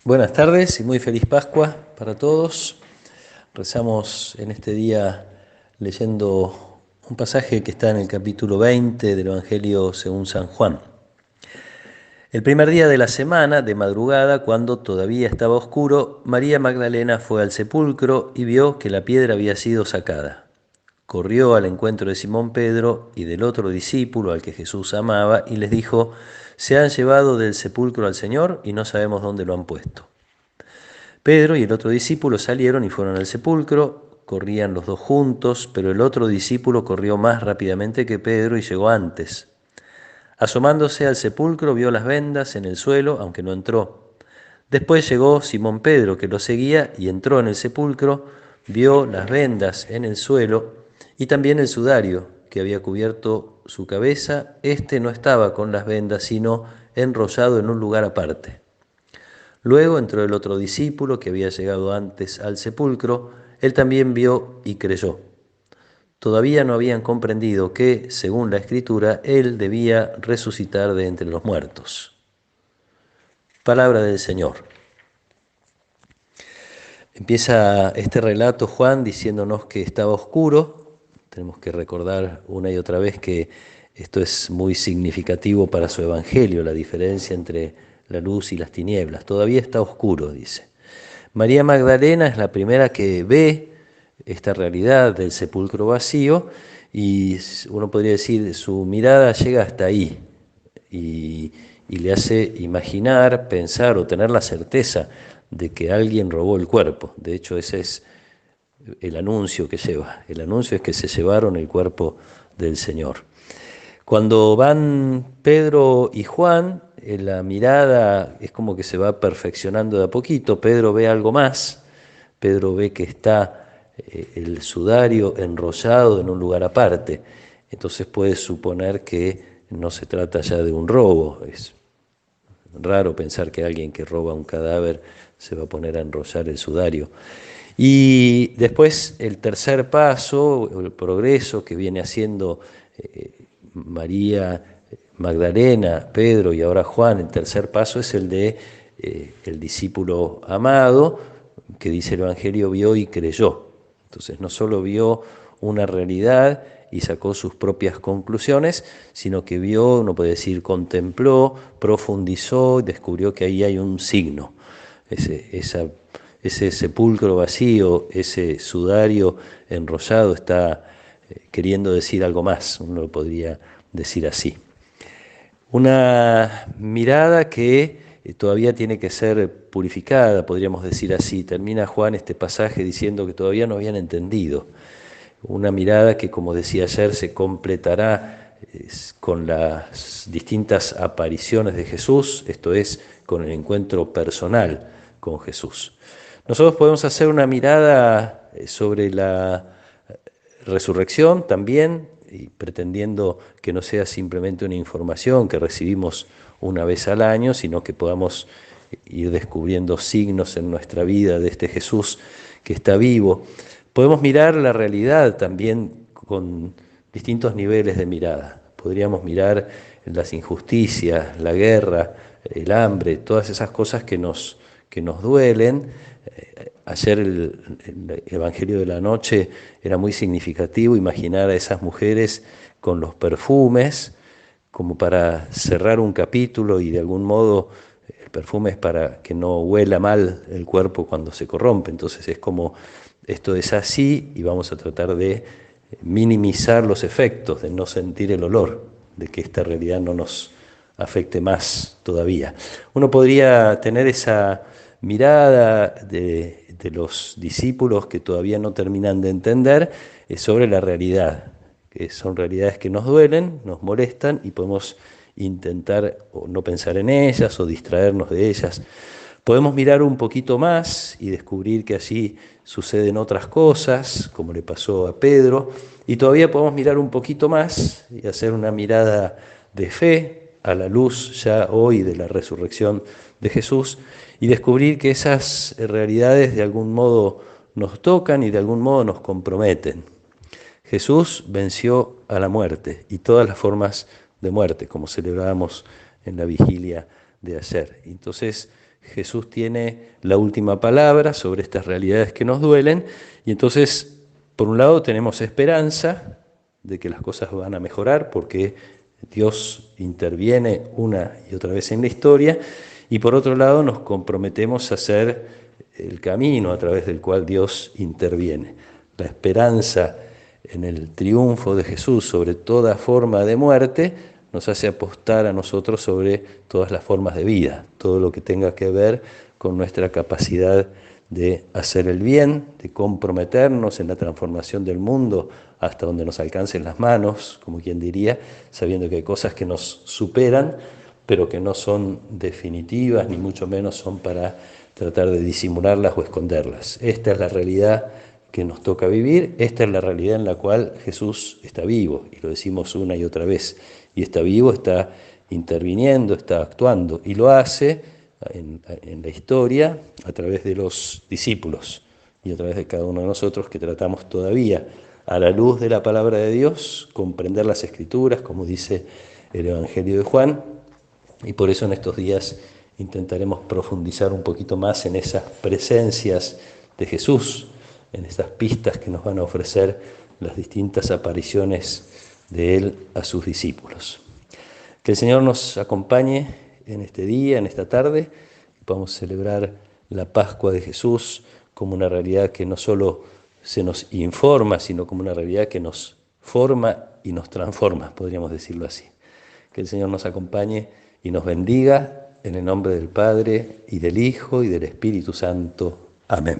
Buenas tardes y muy feliz Pascua para todos. Rezamos en este día leyendo un pasaje que está en el capítulo 20 del Evangelio según San Juan. El primer día de la semana, de madrugada, cuando todavía estaba oscuro, María Magdalena fue al sepulcro y vio que la piedra había sido sacada. Corrió al encuentro de Simón Pedro y del otro discípulo al que Jesús amaba y les dijo: «Se han llevado del sepulcro al Señor y no sabemos dónde lo han puesto». Pedro y el otro discípulo salieron y fueron al sepulcro. Corrían los dos juntos, pero el otro discípulo corrió más rápidamente que Pedro y llegó antes. Asomándose al sepulcro, vio las vendas en el suelo, aunque no entró. Después llegó Simón Pedro, que lo seguía, y entró en el sepulcro, vio las vendas en el suelo y también el sudario que había cubierto su cabeza. Este no estaba con las vendas, sino enrollado en un lugar aparte. Luego entró el otro discípulo que había llegado antes al sepulcro. Él también vio y creyó. Todavía no habían comprendido que, según la Escritura, él debía resucitar de entre los muertos. Palabra del Señor. Empieza este relato Juan diciéndonos que estaba oscuro. Tenemos que recordar una y otra vez que esto es muy significativo para su evangelio, la diferencia entre la luz y las tinieblas. Todavía está oscuro, dice. María Magdalena es la primera que ve esta realidad del sepulcro vacío y uno podría decir su mirada llega hasta ahí y le hace imaginar, pensar o tener la certeza de que alguien robó el cuerpo. De hecho, ese es el anuncio que lleva. El anuncio es que se llevaron el cuerpo del Señor. Cuando van Pedro y Juan, la mirada es como que se va perfeccionando de a poquito. Pedro ve algo más. Pedro ve que está el sudario enrollado en un lugar aparte. Entonces puede suponer que no se trata ya de un robo. Es raro pensar que alguien que roba un cadáver se va a poner a enrollar el sudario. Y después el tercer paso, el progreso que viene haciendo María Magdalena, Pedro y ahora Juan, el tercer paso es el de el discípulo amado, que dice el Evangelio, vio y creyó. Entonces no solo vio una realidad y sacó sus propias conclusiones, sino que vio, uno puede decir, contempló, profundizó y descubrió que ahí hay un signo. Ese sepulcro vacío, ese sudario enrollado está queriendo decir algo más, uno lo podría decir así. Una mirada que todavía tiene que ser purificada, podríamos decir así. Termina Juan este pasaje diciendo que todavía no habían entendido. Una mirada que, como decía ayer, se completará con las distintas apariciones de Jesús, esto es, con el encuentro personal con Jesús. Nosotros podemos hacer una mirada sobre la resurrección también, y pretendiendo que no sea simplemente una información que recibimos una vez al año, sino que podamos ir descubriendo signos en nuestra vida de este Jesús que está vivo. Podemos mirar la realidad también con distintos niveles de mirada. Podríamos mirar las injusticias, la guerra, el hambre, todas esas cosas que nos duelen. Ayer el Evangelio de la noche era muy significativo, imaginar a esas mujeres con los perfumes, como para cerrar un capítulo, y de algún modo el perfume es para que no huela mal el cuerpo cuando se corrompe. Entonces es como, esto es así y vamos a tratar de minimizar los efectos, de no sentir el olor, de que esta realidad no nos afecte más todavía. Uno podría tener esa mirada de los discípulos que todavía no terminan de entender sobre la realidad, que son realidades que nos duelen, nos molestan y podemos intentar o no pensar en ellas o distraernos de ellas. Podemos mirar un poquito más y descubrir que allí suceden otras cosas, como le pasó a Pedro, y todavía podemos mirar un poquito más y hacer una mirada de fe a la luz ya hoy de la resurrección de Jesús y descubrir que esas realidades de algún modo nos tocan y de algún modo nos comprometen. Jesús venció a la muerte y todas las formas de muerte, como celebrábamos en la vigilia de ayer. Entonces, Jesús tiene la última palabra sobre estas realidades que nos duelen, y entonces, por un lado, tenemos esperanza de que las cosas van a mejorar porque Dios interviene una y otra vez en la historia, y por otro lado nos comprometemos a hacer el camino a través del cual Dios interviene. La esperanza en el triunfo de Jesús sobre toda forma de muerte nos hace apostar a nosotros sobre todas las formas de vida, todo lo que tenga que ver con nuestra capacidad de hacer el bien, de comprometernos en la transformación del mundo hasta donde nos alcancen las manos, como quien diría, sabiendo que hay cosas que nos superan, pero que no son definitivas, ni mucho menos son para tratar de disimularlas o esconderlas. Esta es la realidad que nos toca vivir, esta es la realidad en la cual Jesús está vivo, y lo decimos una y otra vez, y está vivo, está interviniendo, está actuando, y lo hace en la historia a través de los discípulos y a través de cada uno de nosotros que tratamos todavía a la luz de la palabra de Dios comprender las Escrituras, como dice el Evangelio de Juan, y por eso en estos días intentaremos profundizar un poquito más en esas presencias de Jesús, en estas pistas que nos van a ofrecer las distintas apariciones de Él a sus discípulos. Que el Señor nos acompañe en este día, en esta tarde, y podamos celebrar la Pascua de Jesús como una realidad que no solo se nos informa, sino como una realidad que nos forma y nos transforma, podríamos decirlo así. Que el Señor nos acompañe y nos bendiga en el nombre del Padre, y del Hijo, y del Espíritu Santo. Amén.